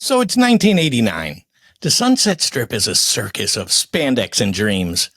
So it's 1989. The Sunset Strip is a circus of spandex and dreams.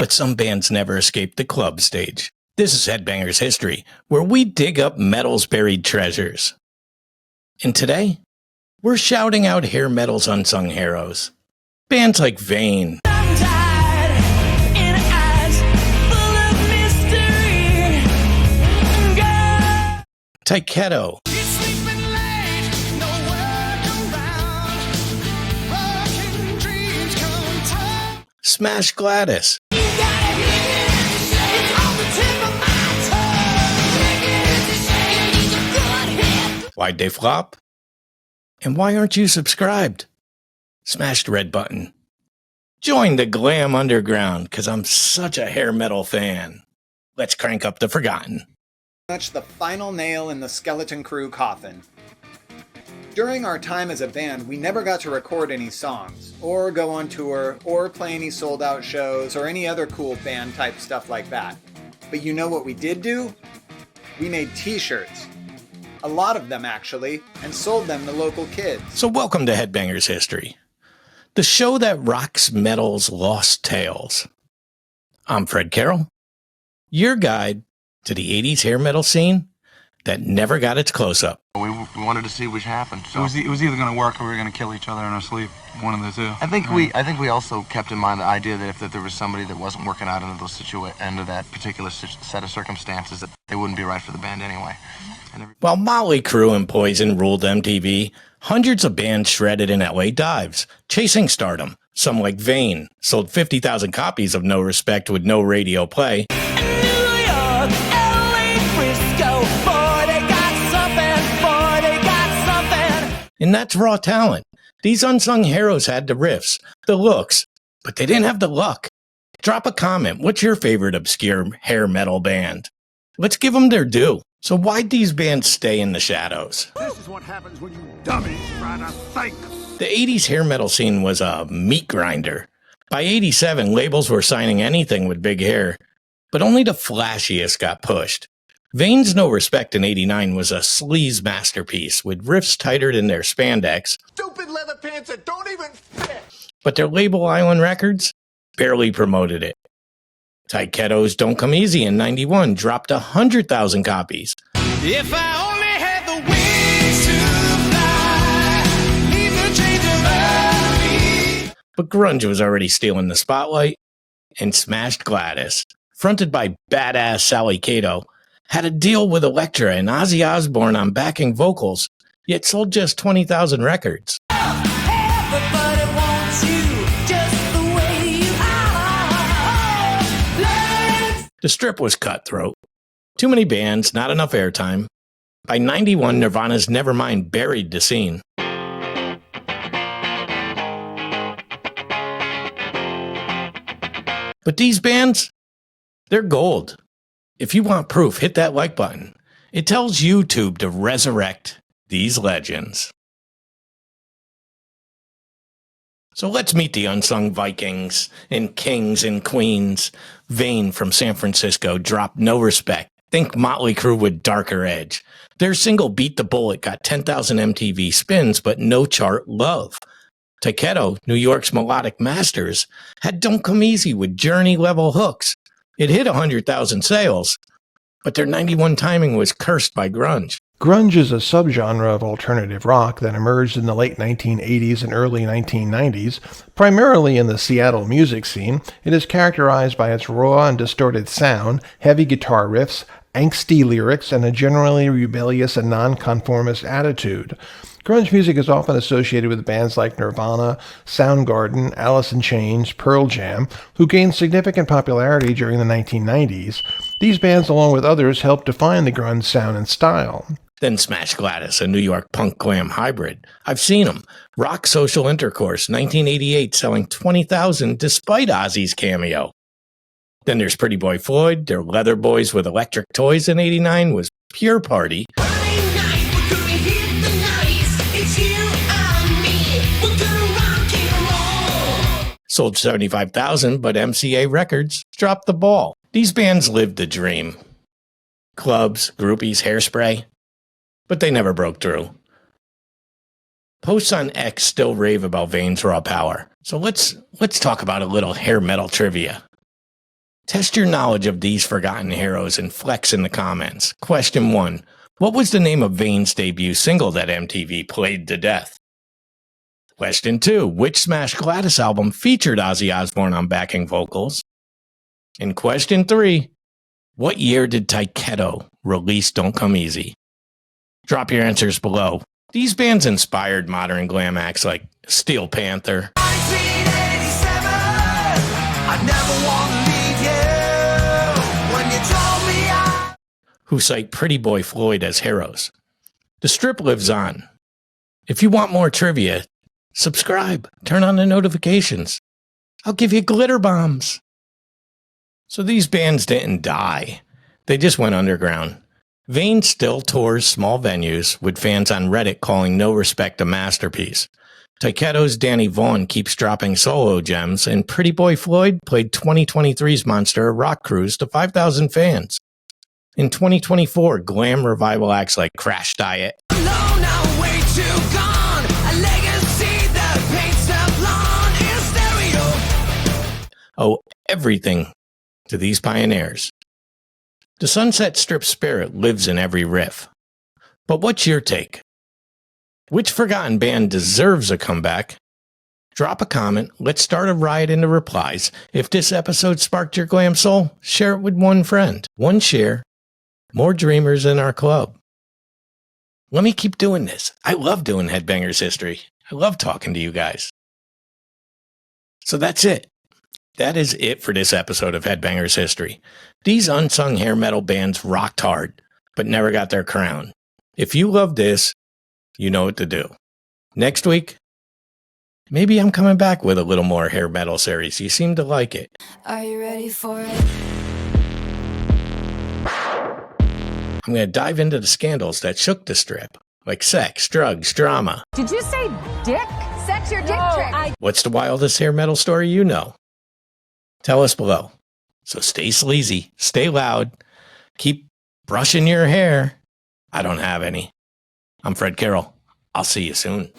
But some bands never escape the club stage. This is Headbangers History, where we dig up metal's buried treasures. And today, we're shouting out hair metal's unsung heroes. Bands like Vain, Tyketto, Smash Gladys, Why'd they flop? And why aren't you subscribed? Smash the red button. Join the glam underground, cause I'm such a hair metal fan. Let's crank up the Forgotten. Much the final nail in the Skeleton Crew coffin. During our time as a band, we never got to record any songs, or go on tour, or play any sold-out shows, or any other cool band-type stuff like that. But you know what we did do? We made t-shirts. A lot of them, actually, and sold them to local kids. So welcome to Headbangers History, the show that rocks metal's lost tales. I'm Fred Carroll, your guide to the 80s hair metal scene that never got its close-up. We wanted to see what happened. So. It was either going to work or we were going to kill each other in our sleep. One of the two. I think we also kept in mind the idea that if there was somebody that wasn't working out under that particular set of circumstances, that they wouldn't be right for the band anyway. While Motley Crue and Poison ruled MTV, hundreds of bands shredded in LA dives, chasing stardom. Some, like Vain, sold 50,000 copies of No Respect with no radio play. And that's raw talent. These unsung heroes had the riffs, the looks, but they didn't have the luck. Drop a comment. What's your favorite obscure hair metal band? Let's give them their due. So why'd these bands stay in the shadows? This is what happens when you dummies try to think. The 80s hair metal scene was a meat grinder. By 87, labels were signing anything with big hair, but only the flashiest got pushed. Vain's No Respect in 89 was a sleaze masterpiece with riffs tighter than their spandex. Stupid leather pants that don't even fit. But their label Island Records barely promoted it. Tyketto's Don't Come Easy in 91 dropped 100,000 copies. If I only had the wings to fly, leave the change of me. But grunge was already stealing the spotlight, and Smashed Gladys, fronted by badass Sally Cato, had a deal with Elektra and Ozzy Osbourne on backing vocals, yet sold just 20,000 records. Everybody wants you just the way you are. The strip was cutthroat. Too many bands, not enough airtime. By 91, Nirvana's Nevermind buried the scene. But these bands, they're gold. If you want proof, hit that like button. It tells YouTube to resurrect these legends. So let's meet the unsung Vikings and kings and queens. Vain from San Francisco dropped No Respect. Think Motley Crue with darker edge. Their single Beat the Bullet got 10,000 MTV spins, but no chart love. Tyketto, New York's melodic masters, had Don't Come Easy with journey-level hooks. It hit 100,000 sales, but their 91 timing was cursed by grunge. Grunge is a subgenre of alternative rock that emerged in the late 1980s and early 1990s, primarily in the Seattle music scene. It is characterized by its raw and distorted sound, heavy guitar riffs, angsty lyrics, and a generally rebellious and nonconformist attitude. Grunge music is often associated with bands like Nirvana, Soundgarden, Alice in Chains, Pearl Jam, who gained significant popularity during the 1990s. These bands, along with others, helped define the grunge sound and style. Then smash Gladys, a New York punk glam hybrid. I've seen them. Rock Social Intercourse, 1988, selling 20,000 despite Ozzy's cameo. Then there's Pretty Boy Floyd. Their Leather Boys with Electric Toys in 89 was pure party. Sold 75,000, but MCA Records dropped the ball. These bands lived the dream. Clubs, groupies, hairspray. But they never broke through. Posts on X still rave about Vane's raw power. So let's talk about a little hair metal trivia. Test your knowledge of these forgotten heroes and flex in the comments. Question 1. What was the name of Vane's debut single that MTV played to death? Question 2. Which Smash Gladys album featured Ozzy Osbourne on backing vocals? And question 3. What year did Tyketto release Don't Come Easy? Drop your answers below. These bands inspired modern glam acts like Steel Panther, 1987, I never want to leave you. When you told me who cite Pretty Boy Floyd as heroes. The strip lives on. If you want more trivia, subscribe, turn on the notifications. I'll give you glitter bombs. So these bands didn't die. They just went underground. Vane still tours small venues, with fans on Reddit calling No Respect a masterpiece. Tyketto's Danny Vaughan keeps dropping solo gems, and Pretty Boy Floyd played 2023's Monster Rock Cruise to 5,000 fans. In 2024, glam revival acts like Crash Diet, owe everything to these pioneers. The Sunset Strip spirit lives in every riff. But what's your take? Which forgotten band deserves a comeback? Drop a comment. Let's start a riot in the replies. If this episode sparked your glam soul, share it with one friend. One share. More dreamers in our club. Let me keep doing this. I love doing Headbangers History. I love talking to you guys. So that's it. That is it for this episode of Headbangers History. These unsung hair metal bands rocked hard, but never got their crown. If you love this, you know what to do. Next week, maybe I'm coming back with a little more hair metal series. You seem to like it. Are you ready for it? I'm going to dive into the scandals that shook the strip, like sex, drugs, drama. Did you say dick? Sex your dick trick. What's the wildest hair metal story you know? Tell us below. So stay sleazy, stay loud, keep brushing your hair. I don't have any. I'm Fred Carroll. I'll see you soon.